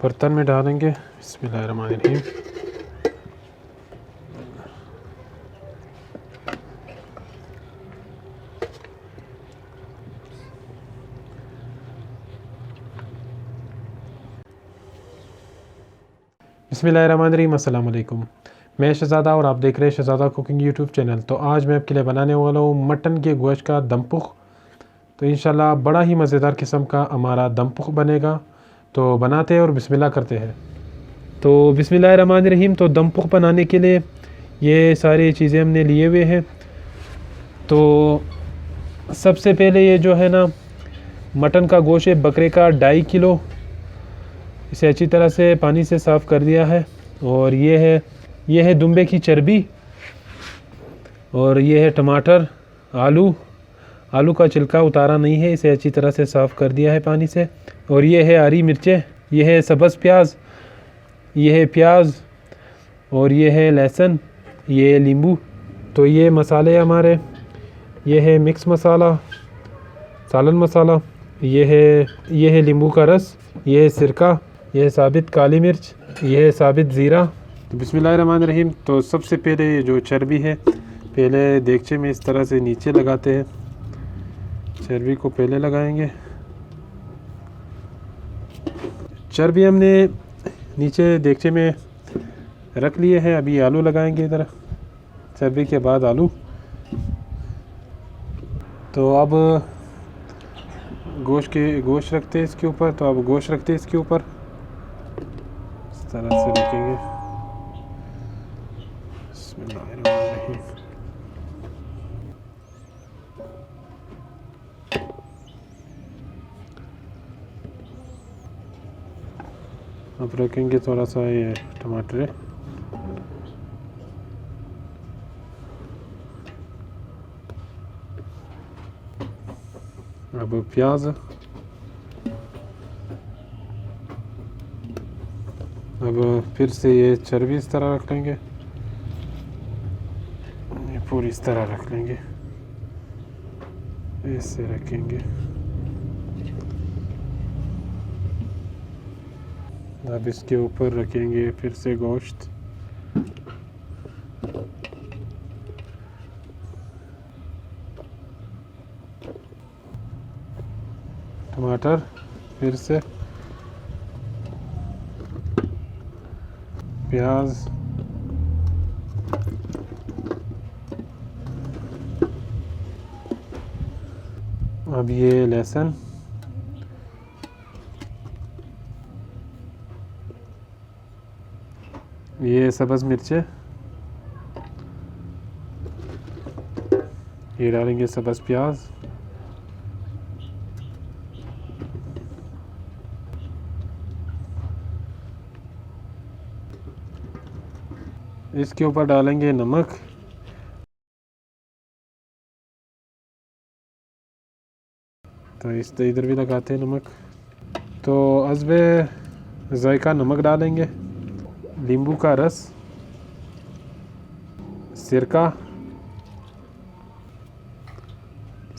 बर्तन में डालेंगे। बिस्मिल्लाहिर्रहमानिर्रहीम। बिस्मिल्लाहिर्रहमानिर्रहीम। अस्सलाम वालेकुम। मैं शहज़ादा और आप देख रहे हैं शहज़ादा कुकिंग यूट्यूब चैनल। तो आज मैं आपके लिए बनाने वाला हूँ मटन के गोश्त का दम पुख। तो इंशाल्लाह बड़ा ही मज़ेदार किस्म का हमारा दम पुख बनेगा। तो बनाते हैं और बिस्मिल्लाह करते हैं। तो बिस्मिल्लाहिर्रहमानिर्रहीम। तो दम पुख बनाने के लिए ये सारी चीज़ें हमने लिए हुए हैं। तो सबसे पहले ये जो है ना मटन का गोश्त है, बकरे का 2.5 किलो। इसे अच्छी तरह से पानी से साफ़ कर दिया है। और ये है दुम्बे की चर्बी। और ये है टमाटर, आलू का छिलका उतारा नहीं है, इसे अच्छी तरह से साफ़ कर दिया है पानी से। और ये है हरी मिर्चें, ये है सब्ज़ प्याज, ये है प्याज, और ये है लहसुन, ये है नींबू। तो ये मसाले हमारे, ये है मिक्स मसाला, सालन मसाला, ये है नींबू का रस, ये है सिरका, ये है साबित काली मिर्च, ये है साबित ज़ीरा। तो बिस्मिल्लाहिर्रहमानिर्रहीम। तो सबसे पहले ये जो चर्बी है पहले देगचे में इस तरह से नीचे लगाते हैं। चर्बी को पहले लगाएंगे। चर्बी हमने नीचे देगचे में रख लिए हैं। अभी आलू लगाएंगे इधर, चर्बी के बाद आलू। तो अब गोश्त रखते हैं इसके ऊपर। तो अब गोश्त रखते हैं इसके ऊपर, इस तरह से रखेंगे। बिस्मिल्लाहिर्रहमानिर्रहीम। अब रखेंगे थोड़ा सा ये टमाटर, अब प्याज, अब फिर से ये चर्बी इस तरह रख लेंगे, ये पूरी इस तरह रख लेंगे, ऐसे रखेंगे। अब इसके ऊपर रखेंगे फिर से गोश्त, टमाटर, फिर से प्याज, अब ये लहसुन, ये सब्ज़ मिर्चें, ये डालेंगे सब्ज़ प्याज, इसके ऊपर डालेंगे नमक, तो इधर भी लगाते हैं नमक। तो अज़बे ज़ायका नमक डालेंगे, नींबू का रस, सिरका,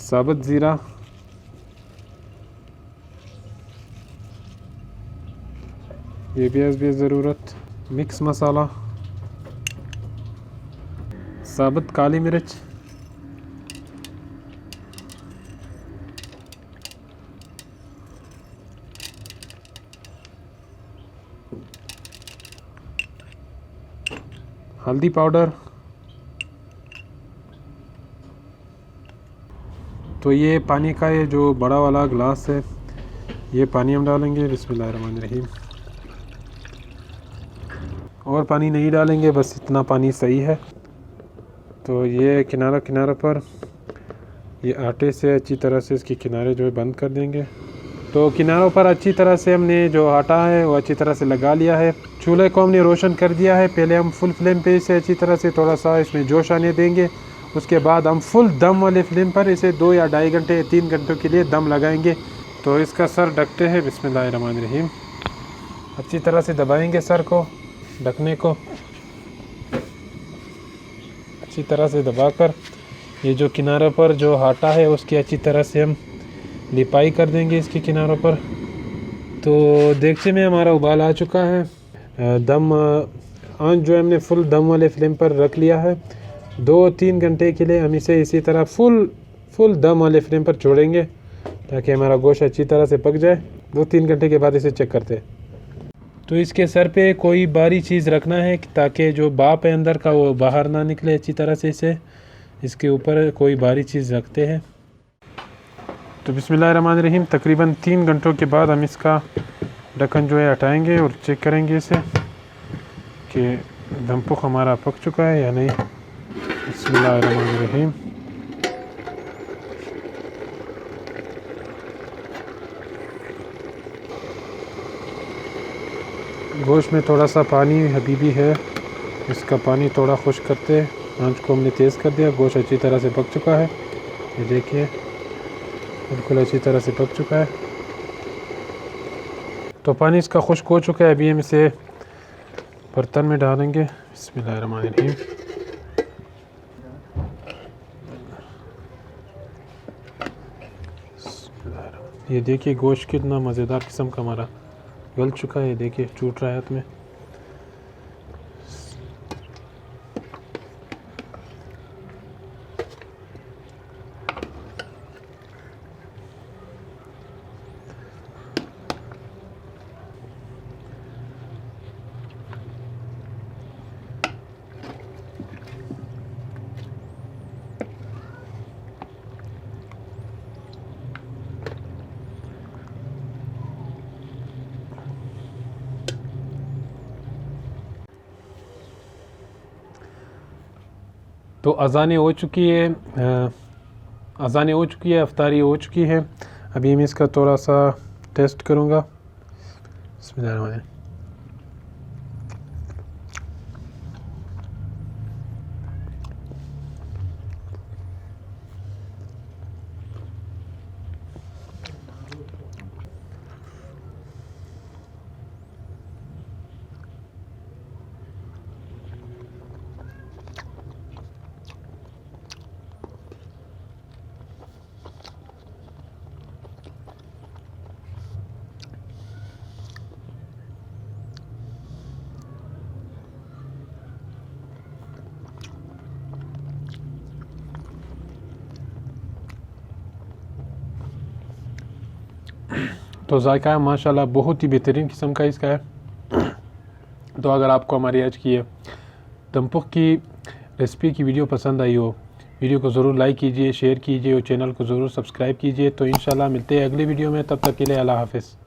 साबुत ज़ीरा, ये प्याज भी ज़रूरत, मिक्स मसाला, साबुत काली मिर्च, हल्दी पाउडर। तो ये पानी का ये जो बड़ा वाला ग्लास है, ये पानी हम डालेंगे। बिस्मिल्लाहिर्रहमानिर्रहीम। और पानी नहीं डालेंगे, बस इतना पानी सही है। तो ये किनारा पर ये आटे से अच्छी तरह से इसके किनारे जो है बंद कर देंगे। तो किनारों पर अच्छी तरह से हमने जो आटा है वो अच्छी तरह से लगा लिया है। चूल्हे को हमने रोशन कर दिया है। पहले हम फुल फ्लेम पे इसे अच्छी तरह से थोड़ा सा इसमें जोश आने देंगे। उसके बाद हम फुल दम वाले फ्लेम पर इसे 2 या 2.5 घंटे 3 घंटों के लिए दम लगाएंगे। तो इसका सर ढकते हैं। बिस्मिल्लाहिर्रहमानिर्रहीम। अच्छी तरह से दबाएंगे सर को, ढकने को अच्छी तरह से दबाकर ये जो किनारों पर जो आटा है उसकी अच्छी तरह से हम लिपाई कर देंगे इसके किनारों पर। तो देगचे में हमारा उबाल आ चुका है। दम आंच जो है हमने फुल दम वाले फ्लेम पर रख लिया है। 2-3 घंटे के लिए हम इसे इसी तरह फुल दम वाले फ्लेम पर छोड़ेंगे ताकि हमारा गोश्त अच्छी तरह से पक जाए। 2-3 घंटे के बाद इसे चेक करते हैं। तो इसके सर पे कोई बारी चीज़ रखना है ताकि जो भाप है अंदर का वो बाहर ना निकले अच्छी तरह से। इसे इसके ऊपर कोई बारी चीज़ रखते हैं। तो बिस्मिल्लाहिर्रहमानिर्रहीम तकरीबन 3 घंटों के बाद हम इसका ढक्कन जो है हटाएंगे और चेक करेंगे इसे कि दम पुख हमारा पक चुका है या नहीं। बिस्मिल्लाहिर्रहमानिर्रहीम। गोश्त में थोड़ा सा पानी अभी भी है, इसका पानी थोड़ा खुश्क करते हैं। आंच को हमने तेज़ कर दिया। गोश्त अच्छी तरह से पक चुका है, ये देखिए बिल्कुल अच्छी तरह से पक चुका है। तो पानी इसका खुश्क हो चुका है। अभी हम इसे बर्तन में डालेंगे। बिस्मिल्लाहिर्रहमानिर्रहीम। ये देखिए गोश्त कितना मज़ेदार किस्म का हमारा गल चुका है। ये देखिए टूट रहा है हाथ में। तो अज़ानें हो चुकी है, अफ्तारी हो चुकी है। अभी मैं इसका थोड़ा सा टेस्ट करूँगा। बिस्मिल्लाहिर्रहमानिर्रहीम। तो जायका माशाल्लाह बहुत ही बेहतरीन किस्म का इसका है। तो अगर आपको हमारी आज की दम पुख की रेसिपी की वीडियो पसंद आई हो, वीडियो को ज़रूर लाइक कीजिए, शेयर कीजिए और चैनल को ज़रूर सब्सक्राइब कीजिए। तो इंशाल्लाह मिलते हैं अगली वीडियो में। तब तक के लिए अल्लाह हाफ़िज़।